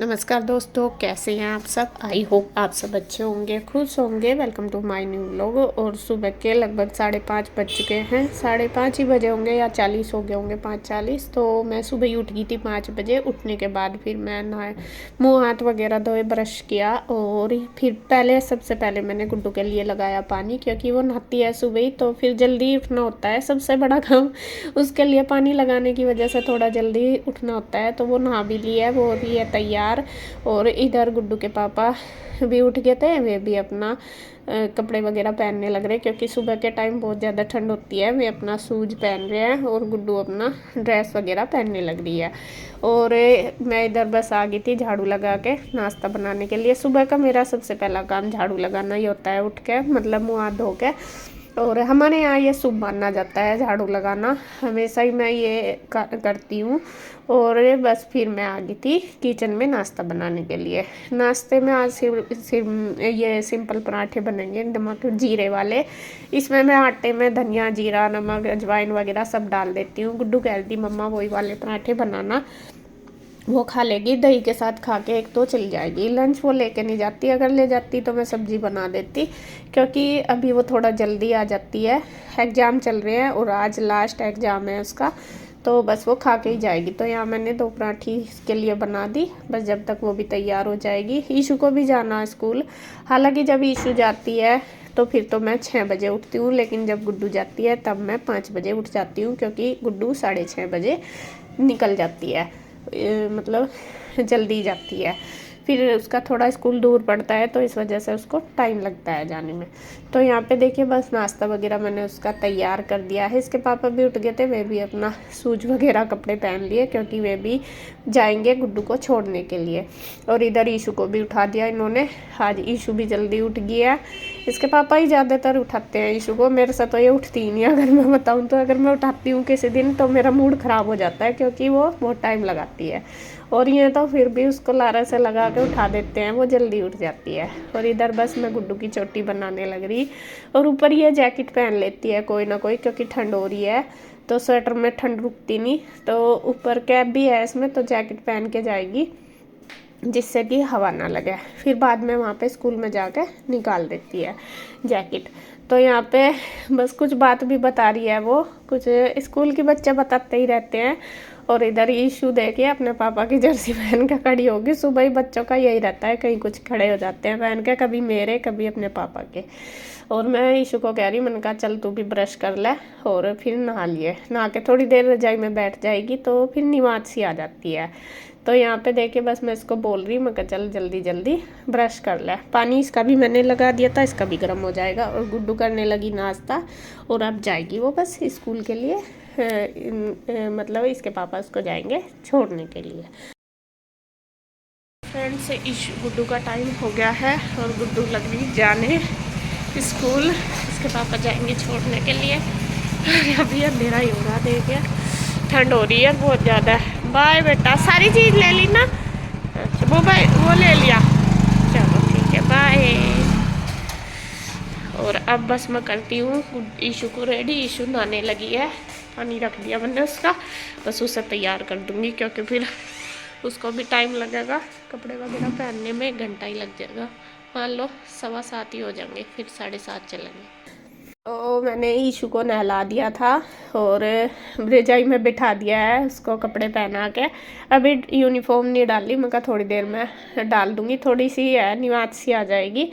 नमस्कार दोस्तों, कैसे हैं आप सब। आई होप आप सब अच्छे होंगे, खुश होंगे। Welcome to my new vlog. और सुबह के लगभग 5:30 बज चुके हैं। 5:30 ही बजे होंगे या 40 हो गए होंगे, 5:40। तो मैं सुबह ही उठ गई थी 5 बजे। उठने के बाद फिर मैं नहाए, मुँह हाथ वगैरह धोए, ब्रश किया। और फिर सबसे पहले मैंने गुड्डू के लिए लगाया पानी, क्योंकि वो नहाती है सुबह ही, तो फिर जल्दी उठना होता है। सबसे बड़ा काम उसके लिए पानी लगाने की वजह से थोड़ा जल्दी उठना होता है। तो वो नहा भी लिया है, वो भी है तैयार। और इधर गुड्डू के पापा भी उठ गए थे। वे भी अपना कपड़े वगैरह पहनने लग रहे, क्योंकि सुबह के टाइम बहुत ज़्यादा ठंड होती है। वे अपना शूज पहन रहे हैं और गुड्डू अपना ड्रेस वगैरह पहनने लग रही है। और मैं इधर बस आ गई थी झाड़ू लगा के नाश्ता बनाने के लिए। सुबह का मेरा सबसे पहला काम झाड़ू लगाना ही होता है, उठ के मतलब मुँह हाथ धो के। और हमारे यहाँ ये शुभ माना जाता है झाड़ू लगाना, हमेशा ही मैं ये करती हूँ। और बस फिर मैं आ गई थी किचन में नाश्ता बनाने के लिए। नाश्ते में आज ये सिंपल पराठे बनेंगे, नमक जीरे वाले। इसमें मैं आटे में धनिया, जीरा, नमक, अजवाइन वगैरह सब डाल देती हूँ। गुड्डू कह रही थी मम्मा वही वाले पराठे बनाना, वो खा लेगी। दही के साथ खा के एक तो चली जाएगी। लंच वो लेके नहीं जाती, अगर ले जाती तो मैं सब्जी बना देती, क्योंकि अभी वो थोड़ा जल्दी आ जाती है। एग्ज़ाम चल रहे हैं और आज लास्ट एग्ज़ाम है उसका, तो बस वो खा के ही जाएगी। तो यहाँ मैंने 2 पराठी इसके लिए बना दी, बस जब तक वो भी तैयार हो जाएगी। ईशू को भी जाना है स्कूल। हालांकि जब ईशू जाती है तो फिर तो मैं 6 बजे उठती हूँ, लेकिन जब गुड्डू जाती है तब मैं 5 बजे उठ जाती हूँ, क्योंकि गुड्डू 6:30 बजे निकल जाती है, मतलब जल्दी जाती है। फिर उसका थोड़ा स्कूल दूर पड़ता है, तो इस वजह से उसको टाइम लगता है जाने में। तो यहाँ पे देखिए बस नाश्ता वगैरह मैंने उसका तैयार कर दिया है। इसके पापा भी उठ गए थे, वे भी अपना शूज वगैरह कपड़े पहन लिए, क्योंकि वे भी जाएंगे गुड्डू को छोड़ने के लिए। और इधर ईशू को भी उठा दिया इन्होंने। आज ईशू भी जल्दी उठ गया। इसके पापा ही ज़्यादातर उठाते हैं ईशू को, मेरे से तो ये उठती ही नहीं। अगर मैं बताऊँ तो अगर मैं उठाती हूँ किसी दिन तो मेरा मूड ख़राब हो जाता है, क्योंकि वो बहुत टाइम लगाती है। और ये तो फिर भी उसको लारा से लगा के उठा देते हैं, वो जल्दी उठ जाती है। और इधर बस मैं गुड्डू की चोटी बनाने लग रही। और ऊपर ये जैकेट पहन लेती है कोई ना कोई, क्योंकि ठंड हो रही है, तो स्वेटर में ठंड रुकती नहीं। तो ऊपर कैप भी है इसमें, तो जैकेट पहन के जाएगी, जिससे कि हवा ना लगे। फिर बाद में वहाँ पे स्कूल में जाके निकाल देती है जैकेट। तो यहाँ पे बस कुछ बात भी बता रही है वो, कुछ स्कूल के बच्चे बताते ही रहते हैं। और इधर इशू देखिए अपने पापा की जर्सी पहन के खड़ी होगी। सुबह ही बच्चों का यही रहता है, कहीं कुछ खड़े हो जाते हैं पहन के, कभी मेरे कभी अपने पापा के। और मैं ईशू को कह रही, मैंने कहा चल तू भी ब्रश कर ले। और फिर नहा लिए, नहा के थोड़ी देर रजाई में बैठ जाएगी, तो फिर नींद सी आ जाती है। तो यहाँ पे देखिए बस मैं इसको बोल रही, मैं कहा चल जल्दी जल्दी ब्रश कर ले। पानी इसका भी मैंने लगा दिया था, इसका भी गर्म हो जाएगा। और गुड्डू करने लगी नाश्ता, और अब जाएगी वो बस स्कूल के लिए। मतलब इसके पापा उसको जाएंगे छोड़ने के लिए। फ्रेंड्स, गुड्डू का टाइम हो गया है और गुड्डू लग रही जाने स्कूल। इसके पापा जाएंगे छोड़ने के लिए। अभी अंधेरा ही हो रहा, देखिए ठंड हो रही है बहुत ज़्यादा। बाय बेटा, सारी चीज़ ले ली ना? अच्छा वो ले लिया, चलो ठीक है, बाय। और अब बस मैं करती हूँ ईशू को रेडी। ईशू नहाने लगी है, पानी रख दिया मैंने उसका, बस उसे तैयार कर दूँगी, क्योंकि फिर उसको भी टाइम लगेगा कपड़े वगैरह पहनने में, 1 घंटा ही लग जाएगा। मान लो 7:15 ही हो जाएंगे, फिर 7:30 चलेंगे। तो मैंने ईशू को नहला दिया था और रजाई में बिठा दिया है, उसको कपड़े पहना के। अभी यूनिफॉर्म नहीं डाली, मैं कहा थोड़ी देर में डाल दूँगी, थोड़ी सी है निवाज सी आ जाएगी।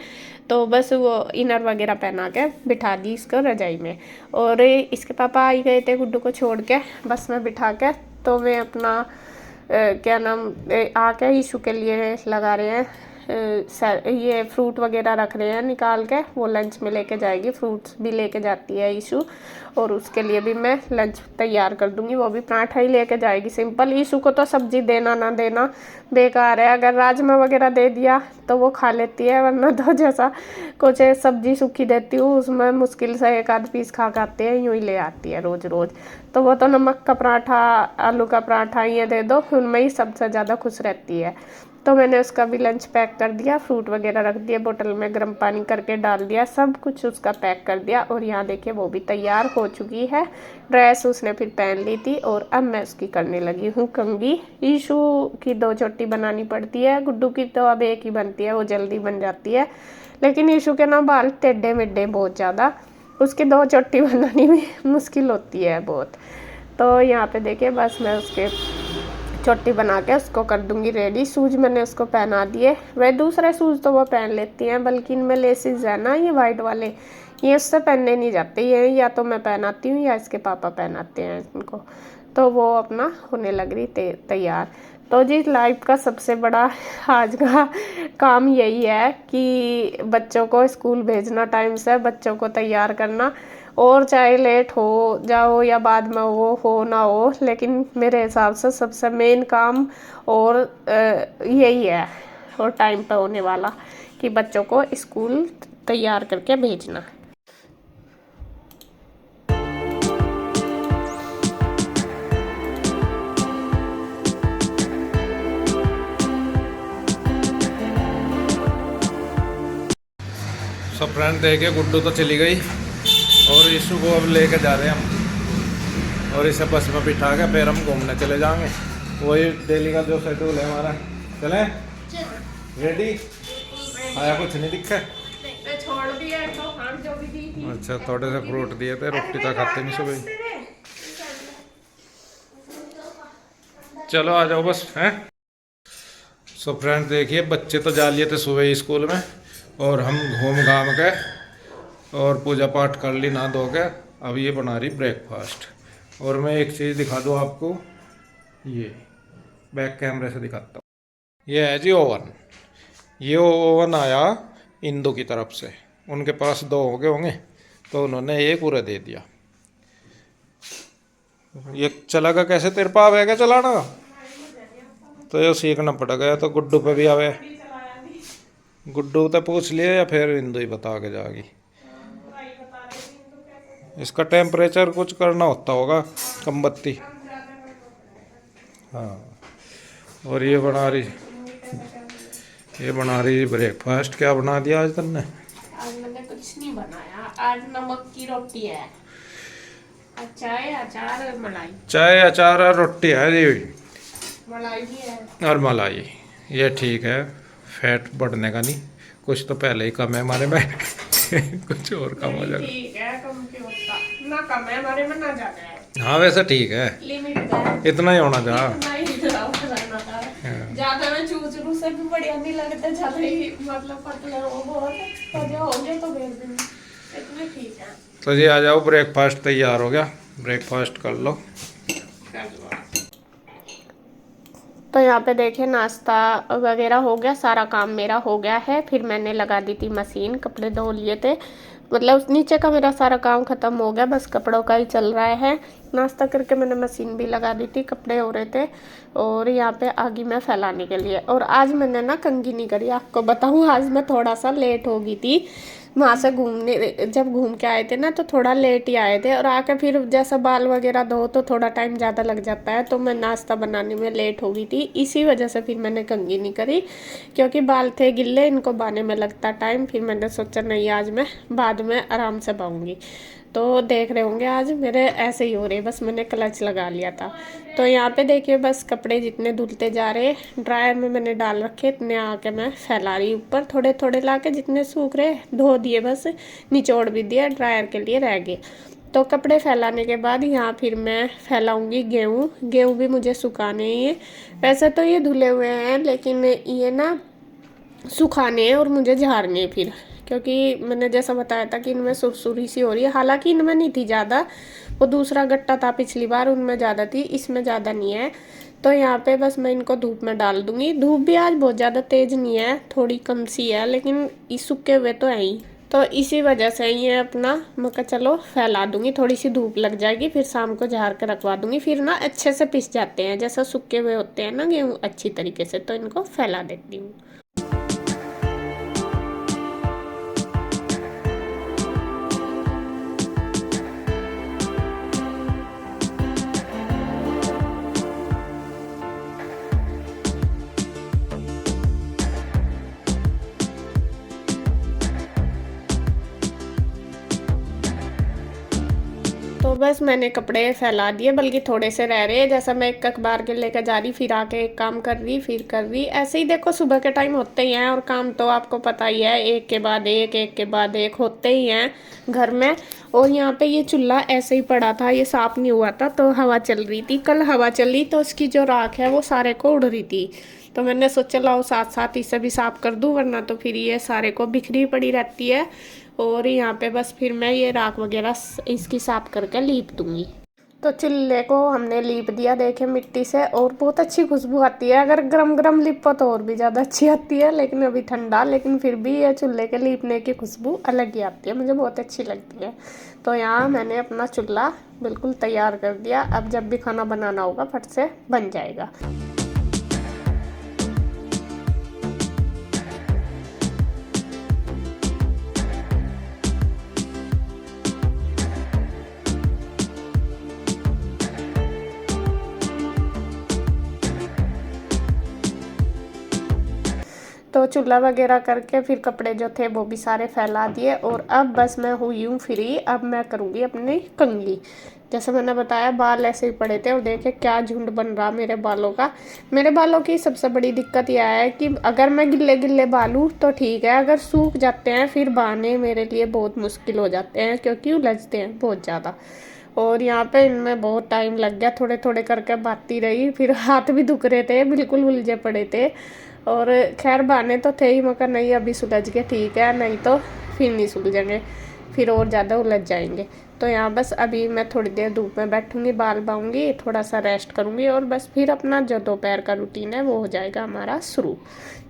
तो बस वो इनर वगैरह पहना के बिठा दी इसको रजाई में। और इसके पापा आ ही गए थे गुड्डू को छोड़ के बस में बिठा के। तो वे अपना क्या नाम आके ईशू के लिए लगा रहे हैं, ये फ्रूट वगैरह रख रहे हैं निकाल के, वो लंच में लेके जाएगी। फ्रूट्स भी लेके जाती है ईशू, और उसके लिए भी मैं लंच तैयार कर दूंगी। वो भी पराठा ही लेके जाएगी सिंपल। ईशू को तो सब्जी देना ना देना बेकार है, अगर राजमा वगैरह दे दिया तो वो खा लेती है, वरना तो जैसा कुछ सब्जी सूखी देती हूँ उसमें मुश्किल से 1 आध पीस खा के आते हैं, यूँ ही ले आती है रोज़ रोज़। तो वो तो नमक का पराठा, आलू का पराठा ये दे दो, उनमें ही सबसे ज़्यादा खुश रहती है। तो मैंने उसका भी लंच पैक कर दिया, फ्रूट वगैरह रख दिया बोतल में, गर्म पानी करके डाल दिया, सब कुछ उसका पैक कर दिया। और यहाँ देखिए वो भी तैयार हो चुकी है, ड्रेस उसने फिर पहन ली थी। और अब मैं उसकी करने लगी हूँ कंघी। ईशू की 2 चोटी बनानी पड़ती है, गुड्डू की तो अब एक ही बनती है, वो जल्दी बन जाती है। लेकिन ईशू के ना बाल टेढ़े मेढ़े बहुत ज़्यादा, उसकी 2 चोटी बनानी भी मुश्किल होती है बहुत। तो यहाँ पे देखिए बस मैं उसके चोटी बना के उसको कर दूंगी रेडी। शूज मैंने उसको पहना दिए, वह दूसरे शूज तो वो पहन लेती हैं, बल्कि इनमें लेसिस है ना ये वाइट वाले, ये उससे पहनने नहीं जाते, ये या तो मैं पहनाती हूँ या इसके पापा पहनाते हैं इनको। तो वो अपना होने लग रही तैयार। तो जी लाइफ का सबसे बड़ा आज का काम यही है कि बच्चों को स्कूल भेजना, टाइम से बच्चों को तैयार करना। और चाहे लेट हो जाओ या बाद में वो हो ना हो, लेकिन मेरे हिसाब से सबसे मेन काम और यही है, और टाइम पे होने वाला, कि बच्चों को स्कूल तैयार करके भेजना। सब फ्रेंड देखे गुड्डू तो चली गई और यीशु को अब लेके जा रहे हैं हम, और इसे बस में बिठा के फिर हम घूमने चले जाएंगे। वही डेली का जो शेड्यूल है हमारा। चले रेडी? आया कुछ नहीं दिखा? छोड़ दिया तो हाँ जो भी दी थी। अच्छा थोड़े से फ्रूट दिए थे, रोटी तो खाते नहीं सुबह। चलो आ जाओ बस हैं। सो फ्रेंड देखिए बच्चे तो जा लिए थे सुबह स्कूल में, और हम घूम घाम के और पूजा पाठ कर ली नहा धो के। अब ये बना रही ब्रेकफास्ट। और मैं एक चीज़ दिखा दूँ आपको, ये बैक कैमरे से दिखाता हूँ। ये है जी ओवन। ये ओवन आया इंदू की तरफ से, उनके पास 2 हो गए होंगे तो उन्होंने एक पूरा दे दिया। ये चलागा कैसे? तेरे पास है क्या चलाना? तो ये सीखना पड़ेगा, या तो गुड्डू पे भी आवे। गुड्डू तो पूछ लिए या फिर इंदू ही बता के जाएगी। इसका टेम्परेचर कुछ करना होता होगा, कम बत्ती। हाँ। और ये बना रही ब्रेकफास्ट। क्या बना दिया आज तुमने? आज मैंने कुछ नहीं बनाया, आज नमक की रोटी है, चाय अचार और मलाई। चाय अचार और रोटी है जी, मलाई भी है और मलाई। ये ठीक है, फैट बढ़ने का नहीं, कुछ तो पहले ही कम है हमारे में कुछ और कम हो जाएगा। ठीक है, कम क्यों होता, ना कम है हमारे में ना ज्यादा है। हाँ वैसे ठीक है, लिमिट है, इतना ही होना चाहिए। ज्यादा में चूचू से भी बढ़िया नहीं लगता, ज्यादा ही मतलब पतला हो बहुत, तो जो हो गया तो भेज देंगे, इतना ठीक है। तो जी आ जाओ, ब्रेकफास्ट तैयार हो गया, ब्रेकफास्ट कर लो। तो यहाँ पे देखिए नाश्ता वगैरह हो गया, सारा काम मेरा हो गया है। फिर मैंने लगा दी थी मशीन, कपड़े धो लिए थे, मतलब नीचे का मेरा सारा काम ख़त्म हो गया, बस कपड़ों का ही चल रहा है। नाश्ता करके मैंने मशीन भी लगा दी थी, कपड़े हो रहे थे, और यहाँ पे आगी में फैलाने के लिए। और आज मैंने ना कंघी नहीं करी, आपको बताऊँ, आज मैं थोड़ा सा लेट हो गई थी वहाँ से घूमने, जब घूम के आए थे ना तो थोड़ा लेट ही आए थे, और आके फिर जैसा बाल वगैरह धो तो थोड़ा टाइम ज़्यादा लग जाता है, तो मैं नाश्ता बनाने में लेट हो गई थी, इसी वजह से फिर मैंने कंघी नहीं करी, क्योंकि बाल थे गिल्ले, इनको बाने में लगता टाइम। फिर मैंने सोचा नहीं आज मैं बाद में आराम से बाऊँगी। तो देख रहे होंगे आज मेरे ऐसे ही हो रहे, बस मैंने क्लच लगा लिया था। तो यहाँ पे देखिए बस कपड़े जितने धुलते जा रहे, ड्रायर में मैंने डाल रखे, इतने आके मैं फैला रही ऊपर, थोड़े थोड़े ला के, जितने सूख रहे धो दिए, बस निचोड़ भी दिया, ड्रायर के लिए रह गए। तो कपड़े फैलाने के बाद यहाँ फिर मैं फैलाऊंगी गेहूँ। गेहूँ भी मुझे सुखाने ही है, वैसे तो ये धुले हुए हैं, लेकिन ये ना सुखाने हैं और मुझे झाड़ने फिर, क्योंकि मैंने जैसा बताया था कि इनमें सुरसुरी सी हो रही है, हालांकि इनमें नहीं थी ज़्यादा, वो दूसरा गट्टा था पिछली बार, उनमें ज़्यादा थी, इसमें ज़्यादा नहीं है। तो यहाँ पे बस मैं इनको धूप में डाल दूँगी। धूप भी आज बहुत ज़्यादा तेज़ नहीं है, थोड़ी कम सी है, लेकिन ये सूखे हुए तो है ही, तो इसी वजह से ये अपना मैं कहा चलो फैला दूँगी, थोड़ी सी धूप लग जाएगी, फिर शाम को झाड़ के रखवा दूँगी, फिर ना अच्छे से पिस जाते हैं, जैसा सूखे हुए होते हैं ना गेहूँ अच्छी तरीके से, तो इनको फैला देती हूँ। बस मैंने कपड़े फैला दिए, बल्कि थोड़े से रह रहे हैं। जैसा मैं एक अखबार के लेकर जा रही, फिर आके एक काम कर रही, फिर कर रही, ऐसे ही देखो सुबह के टाइम होते ही हैं। और काम तो आपको पता ही है, एक के बाद एक होते ही हैं घर में। और यहाँ पे ये चूल्हा ऐसे ही पड़ा था, ये साफ नहीं हुआ था, तो हवा चल रही थी। कल हवा चली तो उसकी जो राख है वो सारे को उड़ रही थी, तो मैंने सोचा लाओ साथ साथ इसे भी साफ कर दूँ, वरना तो फिर ये सारे को बिखरी पड़ी रहती है। और यहाँ पे बस फिर मैं ये राख वगैरह इसकी साफ करके लीप दूंगी। तो चूल्हे को हमने लीप दिया, देखे मिट्टी से, और बहुत अच्छी खुशबू आती है। अगर गरम गरम लीपो तो और भी ज़्यादा अच्छी आती है, लेकिन अभी ठंडा, लेकिन फिर भी ये चूल्हे के लीपने की खुशबू अलग ही आती है, मुझे बहुत अच्छी लगती है। तो यहाँ मैंने अपना चूल्हा बिल्कुल तैयार कर दिया। अब जब भी खाना बनाना होगा फट से बन जाएगा। तो चूल्हा वगैरह करके फिर कपड़े जो थे वो भी सारे फैला दिए, और अब बस मैं हुई हूँ फ्री। अब मैं करूँगी अपनी कंघी। जैसे मैंने बताया, बाल ऐसे ही पड़े थे, और देखे क्या झुंड बन रहा मेरे बालों का। मेरे बालों की सबसे बड़ी दिक्कत यह है कि अगर मैं गिल्ले गिल्ले बालूँ तो ठीक है, अगर सूख जाते हैं फिर बहाने मेरे लिए बहुत मुश्किल हो जाते हैं, क्योंकि उलझते हैं बहुत ज़्यादा। और यहाँ पे इनमें बहुत टाइम लग गया, थोड़े थोड़े करके बाती रही, फिर हाथ भी दुख रहे थे, बिल्कुल उलझे पड़े थे। और खैर बहाने तो थे ही, मगर नहीं अभी सुलझ गए, ठीक है, नहीं तो फिर नहीं सुलझेंगे, फिर और ज़्यादा उलझ जाएंगे। तो यहाँ बस अभी मैं थोड़ी देर धूप में बैठूंगी, बाल बाऊंगी, थोड़ा सा रेस्ट करूंगी, और बस फिर अपना जो दोपहर का रूटीन है वो हो जाएगा हमारा शुरू।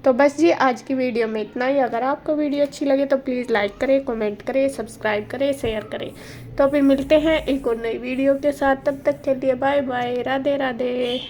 तो बस जी आज की वीडियो में इतना ही। अगर आपको वीडियो अच्छी लगे तो प्लीज़ लाइक करें, कमेंट करें, सब्सक्राइब करें, शेयर करें। तो फिर मिलते हैं एक और नई वीडियो के साथ, तब तक के लिए बाय बाय, राधे राधे।